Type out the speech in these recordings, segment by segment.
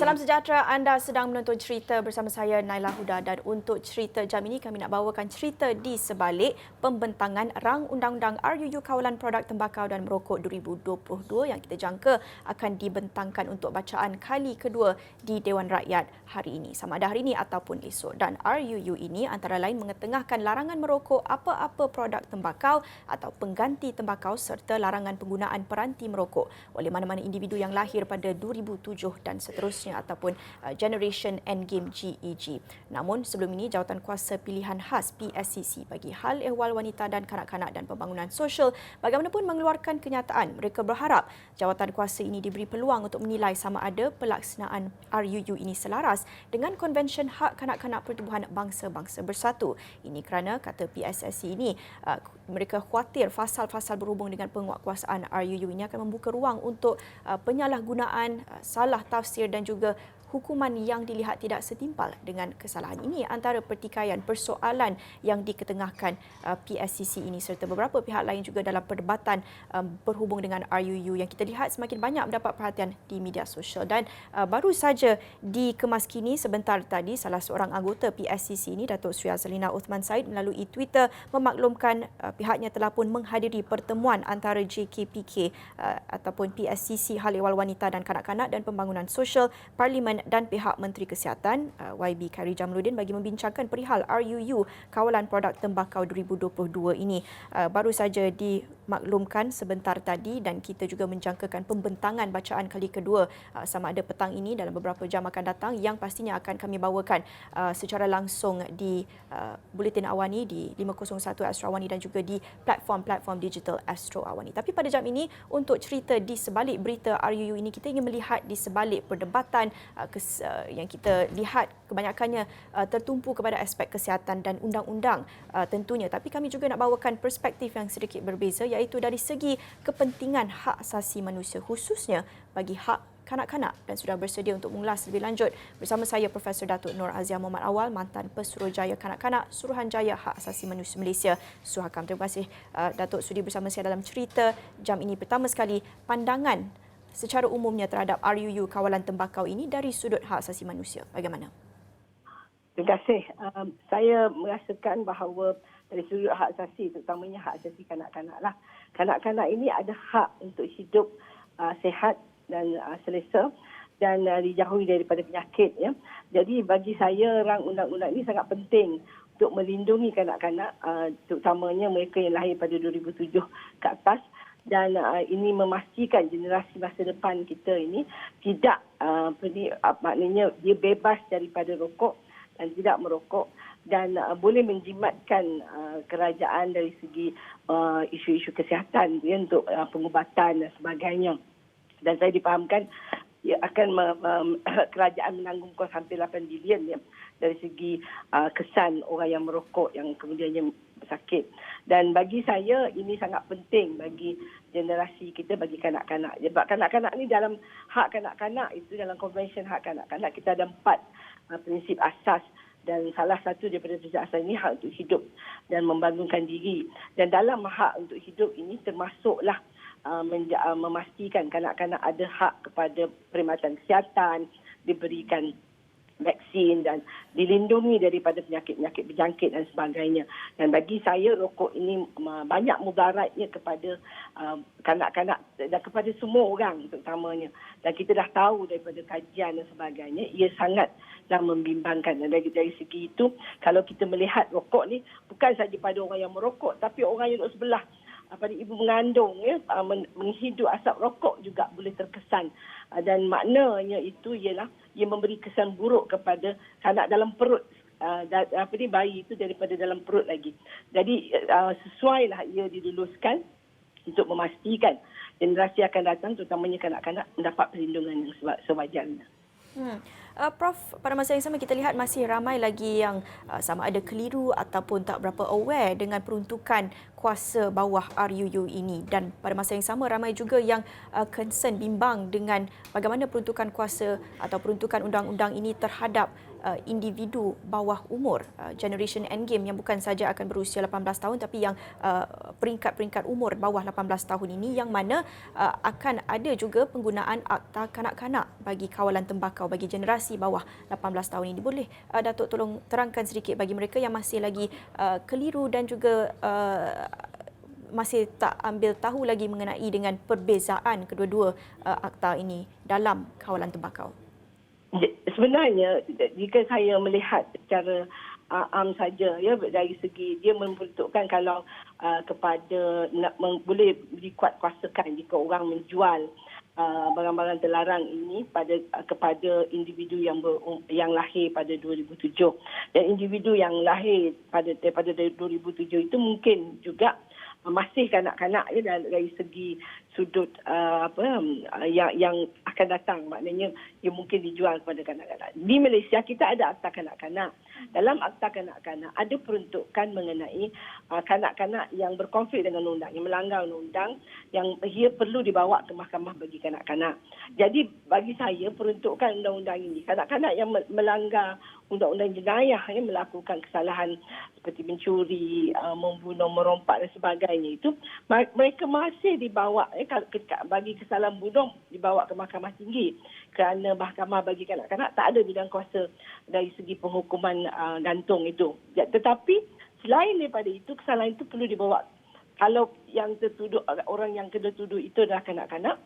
Salam sejahtera, anda sedang menonton cerita bersama saya Naila Huda, dan untuk cerita jam ini kami nak bawakan cerita di sebalik pembentangan Rang Undang-Undang RUU Kawalan Produk Tembakau dan Merokok 2022 yang kita jangka akan dibentangkan untuk bacaan kali kedua di Dewan Rakyat hari ini, sama ada hari ini ataupun esok. Dan RUU ini antara lain mengetengahkan larangan merokok apa-apa produk tembakau atau pengganti tembakau serta larangan penggunaan peranti merokok oleh mana-mana individu yang lahir pada 2007 dan seterusnya ataupun Generation Endgame GEG. Namun sebelum ini, Jawatankuasa Pilihan Khas PSCC bagi Hal Ehwal Wanita dan Kanak-kanak dan Pembangunan Sosial bagaimanapun mengeluarkan kenyataan mereka berharap jawatankuasa ini diberi peluang untuk menilai sama ada pelaksanaan RUU ini selaras dengan Konvensyen Hak Kanak-kanak Pertubuhan Bangsa-Bangsa Bersatu. Ini kerana kata PSSC ini mereka khawatir fasal-fasal berhubung dengan penguatkuasaan RUU ini akan membuka ruang untuk penyalahgunaan, salah tafsir dan juga hukuman yang dilihat tidak setimpal dengan kesalahan. Ini antara pertikaian persoalan yang diketengahkan PSCC ini serta beberapa pihak lain juga dalam perdebatan berhubung dengan RUU yang kita lihat semakin banyak mendapat perhatian di media sosial. Dan baru saja dikemaskini sebentar tadi, salah seorang anggota PSCC ini, Datuk Seri Azlina Uthman Said, melalui Twitter memaklumkan pihaknya telah pun menghadiri pertemuan antara JKPK ataupun PSCC Hal Ehwal Wanita dan Kanak-kanak dan Pembangunan Sosial, Parlimen dan pihak Menteri Kesihatan YB Khairy Jamaluddin bagi membincangkan perihal RUU Kawalan Produk Tembakau 2022 ini. Baru saja dimaklumkan sebentar tadi dan kita juga menjangkakan pembentangan bacaan kali kedua sama ada petang ini dalam beberapa jam akan datang, yang pastinya akan kami bawakan secara langsung di Buletin Awani di 501 Astro Awani dan juga di platform-platform digital Astro Awani. Tapi pada jam ini, untuk cerita di sebalik berita RUU ini, kita ingin melihat di sebalik perdebatan yang kita lihat kebanyakannya tertumpu kepada aspek kesihatan dan undang-undang tentunya. Tapi kami juga nak bawakan perspektif yang sedikit berbeza, iaitu dari segi kepentingan hak asasi manusia, khususnya bagi hak kanak-kanak. Dan sudah bersedia untuk mengulas lebih lanjut bersama saya Profesor Datuk Nur Azia Muhammad Awal, mantan Pesuruhjaya Kanak-kanak Suruhanjaya Hak Asasi Manusia Malaysia Suhakam. Terima kasih Datuk sudi bersama saya dalam cerita jam ini. Pertama sekali, pandangan secara umumnya terhadap RUU Kawalan Tembakau ini dari sudut hak asasi manusia, bagaimana? Terima kasih. Saya merasakan bahawa dari sudut hak asasi, terutamanya hak asasi kanak-kanak lah. Kanak-kanak ini ada hak untuk hidup sihat dan selesa dan dijauhi daripada penyakit. Ya. Jadi bagi saya, rang undang-undang ini sangat penting untuk melindungi kanak-kanak, terutamanya mereka yang lahir pada 2007 ke atas. Dan ini memastikan generasi masa depan kita ini tidak, maknanya dia bebas daripada rokok dan tidak merokok, dan boleh menjimatkan kerajaan dari segi isu-isu kesihatan ya, untuk pengubatan dan sebagainya. Dan saya dipahamkan ia akan kerajaan menanggung kos hampir 8 bilion ya, dari segi kesan orang yang merokok yang kemudiannya sakit. Dan bagi saya ini sangat penting bagi generasi kita, bagi kanak-kanak. Sebab kanak-kanak ni dalam hak kanak-kanak itu, dalam Konvensyen Hak Kanak-kanak kita ada 4 prinsip asas, dan salah satu daripada prinsip asas ini hak untuk hidup dan membangunkan diri. Dan dalam hak untuk hidup ini termasuklah memastikan kanak-kanak ada hak kepada perkhidmatan kesihatan, diberikan vaksin dan dilindungi daripada penyakit-penyakit berjangkit dan sebagainya. Dan bagi saya, rokok ini banyak mudaratnya kepada kanak-kanak dan kepada semua orang terutamanya. Dan kita dah tahu daripada kajian dan sebagainya, ia sangatlah membimbangkan. Dan dari segi itu, kalau kita melihat rokok ni bukan saja pada orang yang merokok, tapi orang yang duduk sebelah, pada ibu mengandung ya, menghidup asap rokok juga boleh terkesan. Dan maknanya itu ialah ia memberi kesan buruk kepada anak dalam perut, bayi itu daripada dalam perut lagi. Jadi sesuailah ia diluluskan untuk memastikan generasi akan datang, terutamanya kanak-kanak, mendapat perlindungan yang sewajarnya. Prof, pada masa yang sama kita lihat masih ramai lagi yang sama ada keliru ataupun tak berapa aware dengan peruntukan kuasa bawah RUU ini, dan pada masa yang sama ramai juga yang concern, bimbang dengan bagaimana peruntukan kuasa atau peruntukan undang-undang ini terhadap individu bawah umur, generation endgame yang bukan saja akan berusia 18 tahun tapi yang peringkat-peringkat umur bawah 18 tahun ini, yang mana akan ada juga penggunaan akta kanak-kanak bagi kawalan tembakau bagi generasi bawah 18 tahun ini. Boleh Datuk tolong terangkan sedikit bagi mereka yang masih lagi keliru dan juga masih tak ambil tahu lagi mengenai dengan perbezaan kedua-dua akta ini dalam kawalan tembakau? Sebenarnya jika saya melihat secara am saja, ya, dari segi dia memperuntukkan kalau kepada boleh dikuatkuasakan jika orang menjual barang-barang terlarang ini kepada individu yang lahir pada 2007, dan individu yang lahir daripada 2007 itu mungkin juga masih kanak-kanak, ya, dari segi sudut yang akan datang, maknanya ia mungkin dijual kepada kanak-kanak. Di Malaysia kita ada akta kanak-kanak. Dalam akta kanak-kanak ada peruntukan mengenai kanak-kanak yang berkonflik dengan undang, yang melanggar undang, yang ia perlu dibawa ke mahkamah bagi kanak-kanak. Jadi bagi saya peruntukan undang-undang ini, kanak-kanak yang melanggar undang-undang jenayah, yang melakukan kesalahan seperti mencuri, membunuh, merompak dan sebagainya, itu mereka masih dibawa, bagi kesalahan bunuh dibawa ke mahkamah tinggi, kerana mahkamah bagi kanak-kanak tak ada bidang kuasa dari segi penghukuman gantung itu. Tetapi selain daripada itu, kesalahan itu perlu dibawa, kalau yang tertuduh, orang yang kena tuduh itu adalah kanak-kanak,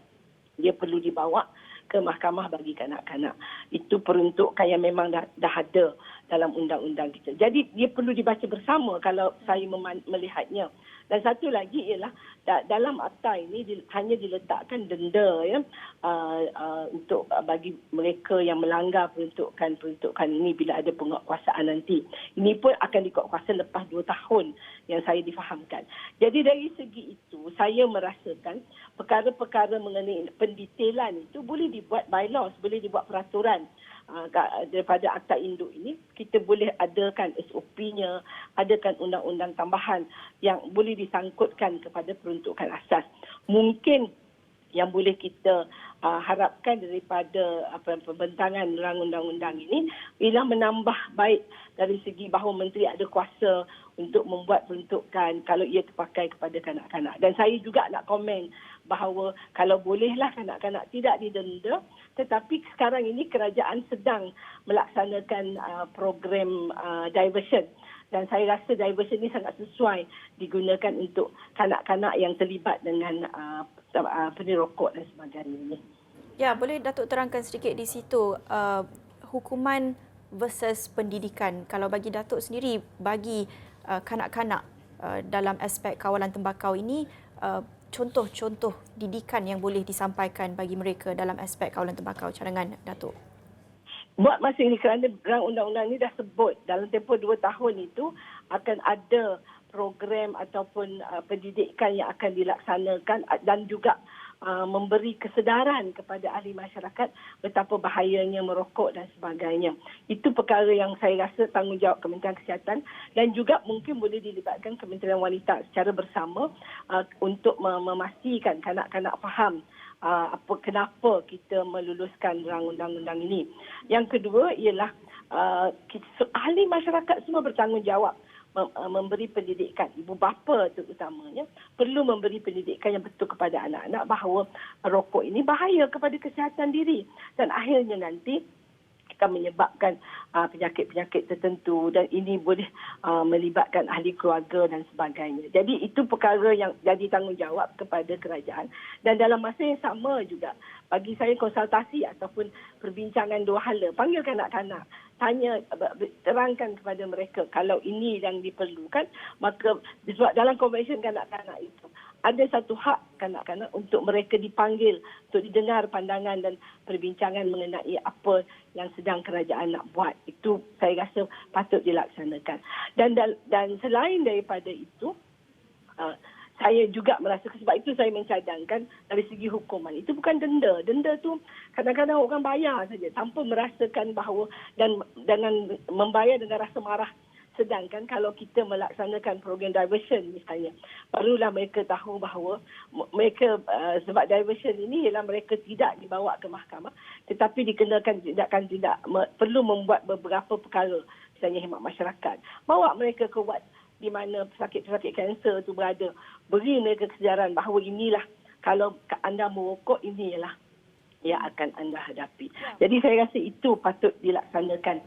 dia perlu dibawa ke mahkamah bagi kanak-kanak. Itu peruntukan yang memang dah ada dalam undang-undang kita. Jadi dia perlu dibaca bersama kalau saya melihatnya. Dan satu lagi ialah dalam akta ini hanya diletakkan denda, ya, untuk bagi mereka yang melanggar peruntukan ini bila ada penguatkuasaan nanti. Ini pun akan dikuatkuasa lepas 2 tahun yang saya difahamkan. Jadi dari segi itu saya merasakan perkara-perkara mengenai pendetailan itu boleh dibuat bylaws, boleh dibuat peraturan. Daripada akta induk ini, kita boleh adakan SOP-nya, adakan undang-undang tambahan yang boleh disangkutkan kepada peruntukan asas. Mungkin yang boleh kita harapkan daripada pembentangan rang undang-undang ini ialah menambah baik dari segi bahawa menteri ada kuasa untuk membuat peruntukan kalau ia terpakai kepada kanak-kanak. Dan saya juga nak komen bahawa kalau bolehlah kanak-kanak tidak didenda, tetapi sekarang ini kerajaan sedang melaksanakan program diversion. Dan saya rasa diversion ini sangat sesuai digunakan untuk kanak-kanak yang terlibat dengan penirokok dan sebagainya. Ya, boleh Datuk terangkan sedikit di situ hukuman versus pendidikan. Kalau bagi Datuk sendiri, bagi kanak-kanak dalam aspek kawalan tembakau ini, contoh-contoh didikan yang boleh disampaikan bagi mereka dalam aspek kawalan tembakau, cadangan Datuk? Buat masa ini, kerana rang undang-undang ini dah sebut dalam tempoh 2 tahun itu akan ada program ataupun pendidikan yang akan dilaksanakan dan juga memberi kesedaran kepada ahli masyarakat betapa bahayanya merokok dan sebagainya. Itu perkara yang saya rasa tanggungjawab Kementerian Kesihatan dan juga mungkin boleh dilibatkan Kementerian Wanita secara bersama untuk memastikan kanak-kanak faham kenapa kita meluluskan rang undang-undang ini. Yang kedua ialah ahli masyarakat semua bertanggungjawab memberi pendidikan. Ibu bapa terutamanya perlu memberi pendidikan yang betul kepada anak-anak bahawa rokok ini bahaya kepada kesihatan diri dan akhirnya nanti akan menyebabkan penyakit-penyakit tertentu dan ini boleh melibatkan ahli keluarga dan sebagainya. Jadi itu perkara yang jadi tanggungjawab kepada kerajaan. Dan dalam masa yang sama juga bagi saya konsultasi ataupun perbincangan 2 hala. Panggil kanak-kanak, tanya, terangkan kepada mereka kalau ini yang diperlukan, maka sebab dalam konvensyen kanak-kanak itu ada satu hak kanak-kanak untuk mereka dipanggil untuk didengar pandangan dan perbincangan mengenai apa yang sedang kerajaan nak buat. Itu saya rasa patut dilaksanakan. Dan selain daripada itu, saya juga merasa, sebab itu saya mencadangkan dari segi hukuman. Itu bukan denda. Denda tu kadang-kadang orang bayar saja tanpa merasakan bahawa dan dengan membayar dengan rasa marah Sedangkan kalau kita melaksanakan program diversion misalnya, perlulah mereka tahu bahawa mereka sebab diversion ini ialah mereka tidak dibawa ke mahkamah tetapi dikenakan tindakan tidak perlu membuat beberapa perkara, misalnya khidmat masyarakat. Bawa mereka ke wad di mana pesakit-pesakit kanser itu berada. Beri mereka kesedaran bahawa inilah kalau anda merokok ini ialah yang akan anda hadapi. Jadi saya rasa itu patut dilaksanakan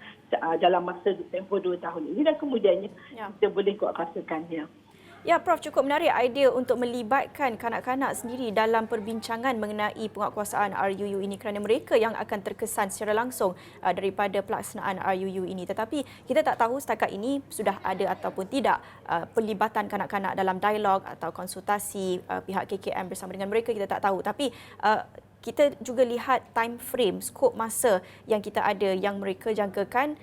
dalam masa tempoh 2 tahun ini dan kemudiannya kita boleh kuatkuasakan. Ya, Prof, cukup menarik idea untuk melibatkan kanak-kanak sendiri dalam perbincangan mengenai penguatkuasaan RUU ini kerana mereka yang akan terkesan secara langsung daripada pelaksanaan RUU ini. Tetapi kita tak tahu setakat ini sudah ada ataupun tidak pelibatan kanak-kanak dalam dialog atau konsultasi pihak KKM bersama dengan mereka, kita tak tahu. Tapi kita juga lihat time frame, skop masa yang kita ada yang mereka jangkakan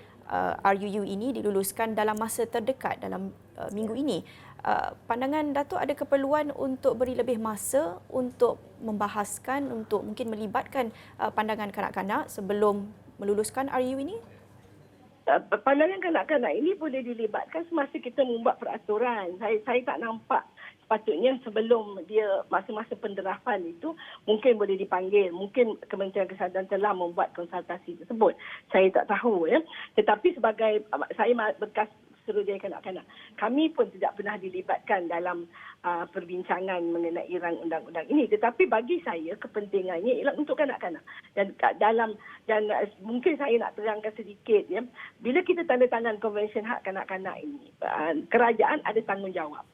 RUU ini diluluskan dalam masa terdekat, dalam minggu ini. Pandangan Datuk ada keperluan untuk beri lebih masa untuk membahaskan, untuk mungkin melibatkan pandangan kanak-kanak sebelum meluluskan RUU ini? Pandangan kanak-kanak ini boleh dilibatkan semasa kita membuat peraturan. Saya tak nampak sepatutnya sebelum dia masa-masa penderafan itu mungkin boleh dipanggil. Mungkin Kementerian Kesihatan telah membuat konsultasi tersebut. Saya tak tahu. Tetapi sebagai saya bekas Suruhjaya Kanak-Kanak, kami pun tidak pernah dilibatkan dalam perbincangan mengenai rang undang-undang ini. Tetapi bagi saya kepentingannya ialah untuk kanak-kanak. Dan mungkin saya nak terangkan sedikit bila kita tanda tangan Konvensyen Hak Kanak-Kanak ini, kerajaan ada tanggungjawab.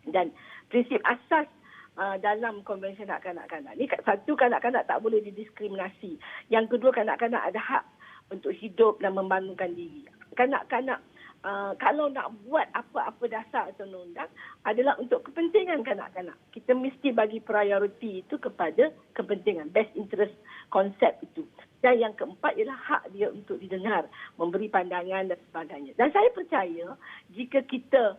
Dan prinsip asas dalam Konvensyen Hak Kanak-Kanak ni, satu, kanak-kanak tak boleh didiskriminasi. Yang kedua, kanak-kanak ada hak untuk hidup dan membangunkan diri. Kanak-kanak kalau nak buat apa-apa dasar atau undang adalah untuk kepentingan kanak-kanak. Kita mesti bagi prioriti itu kepada kepentingan, best interest konsep itu. Dan yang keempat ialah hak dia untuk didengar, memberi pandangan dan sebagainya. Dan saya percaya jika kita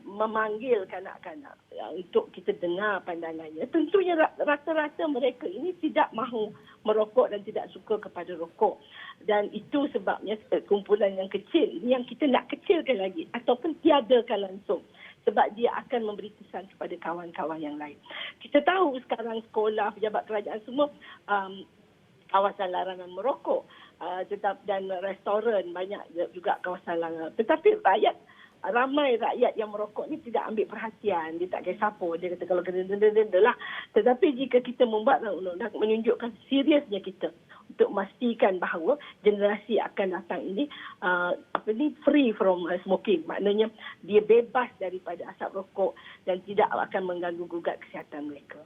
memanggil kanak-kanak untuk kita dengar pandangannya, tentunya rata-rata mereka ini tidak mahu merokok dan tidak suka kepada rokok. Dan itu sebabnya kumpulan yang kecil ini yang kita nak kecilkan lagi ataupun tiadakan langsung. Sebab dia akan memberi kesan kepada kawan-kawan yang lain. Kita tahu sekarang sekolah, pejabat kerajaan semua kawasan larangan merokok, dan restoran banyak juga kawasan larangan. Tetapi ramai rakyat yang merokok ni tidak ambil perhatian. Dia tak kisah apa. Dia kata kalau kena denda lah. Tetapi jika kita membuat undang-undang menunjukkan seriusnya kita untuk memastikan bahawa generasi akan datang ini free from smoking. Maknanya dia bebas daripada asap rokok dan tidak akan mengganggu gugat kesihatan mereka.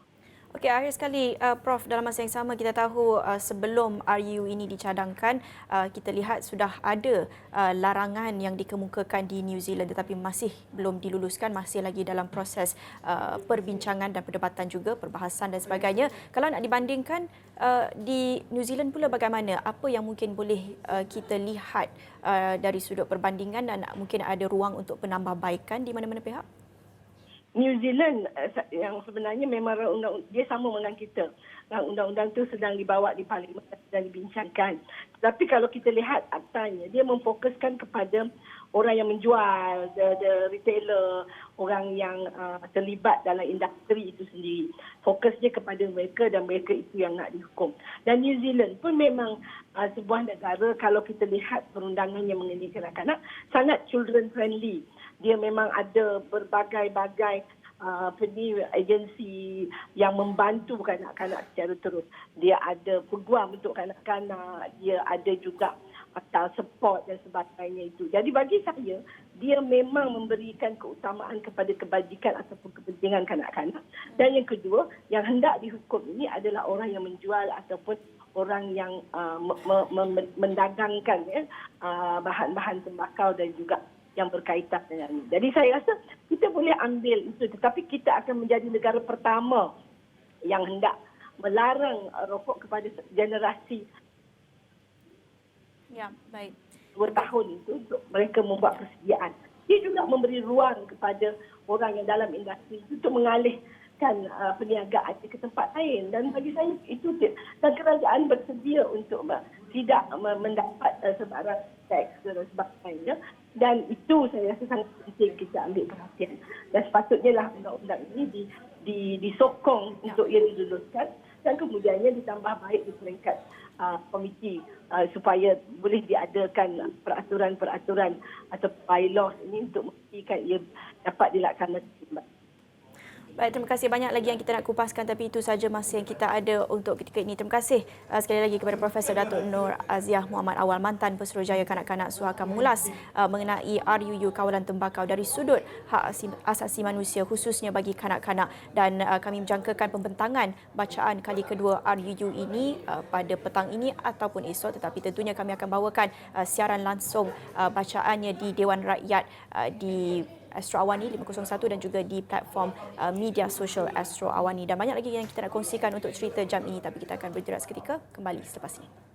Okey, akhir sekali Prof, dalam masa yang sama kita tahu sebelum RUU ini dicadangkan, kita lihat sudah ada larangan yang dikemukakan di New Zealand tetapi masih belum diluluskan, masih lagi dalam proses perbincangan dan perdebatan juga, perbahasan dan sebagainya. Kalau nak dibandingkan di New Zealand pula bagaimana? Apa yang mungkin boleh kita lihat dari sudut perbandingan dan mungkin ada ruang untuk penambahbaikan di mana-mana pihak? New Zealand yang sebenarnya memang undang-undang dia sama dengan kita. Undang-undang itu sedang dibawa di parlimen dan dibincangkan. Tapi kalau kita lihat aktanya, dia memfokuskan kepada orang yang menjual, the retailer, orang yang terlibat dalam industri itu sendiri. Fokusnya kepada mereka dan mereka itu yang nak dihukum. Dan New Zealand pun memang sebuah negara, kalau kita lihat perundangannya mengenai kanak-kanak, sangat children friendly. Dia memang ada berbagai-bagai agensi yang membantu kanak-kanak secara terus. Dia ada peguam untuk kanak-kanak, dia ada juga support dan sebagainya itu. Jadi bagi saya, dia memang memberikan keutamaan kepada kebajikan ataupun kepentingan kanak-kanak. Dan yang kedua, yang hendak dihukum ini adalah orang yang menjual ataupun orang yang mendagangkan bahan-bahan tembakau dan juga yang berkaitan dengan ini. Jadi saya rasa kita boleh ambil itu, tetapi kita akan menjadi negara pertama yang hendak melarang rokok kepada generasi baik. 2 tahun itu untuk mereka membuat persediaan. Dia juga memberi ruang kepada orang yang dalam industri itu untuk mengalihkan perniagaan ke tempat lain. Dan bagi saya itu dan kerajaan bersedia untuk tidak mendapat sebarang teks dan sebagainya. Dan itu saya rasa sangat penting kita ambil perhatian. Dan sepatutnya lah undang-undang ini disokong untuk ia diluluskan dan kemudiannya ditambah baik di peringkat komiti supaya boleh diadakan peraturan-peraturan atau bylaws ini untuk memastikan ia dapat dilaksanakan. Baik, terima kasih banyak lagi yang kita nak kupaskan, tapi itu saja masa yang kita ada untuk ketika ini. Terima kasih sekali lagi kepada Profesor Datuk Nur Aziah Muhammad Awal, mantan Pesuruhjaya Kanak-Kanak Suaka, mengulas mengenai RUU Kawalan Tembakau dari sudut hak asasi manusia khususnya bagi kanak-kanak, dan kami menjangkakan pembentangan bacaan kali kedua RUU ini pada petang ini ataupun esok, tetapi tentunya kami akan bawakan siaran langsung bacaannya di Dewan Rakyat di Astro Awani 501 dan juga di platform media sosial Astro Awani, dan banyak lagi yang kita nak kongsikan untuk cerita jam ini, tapi kita akan bergerak seketika kembali selepas ini.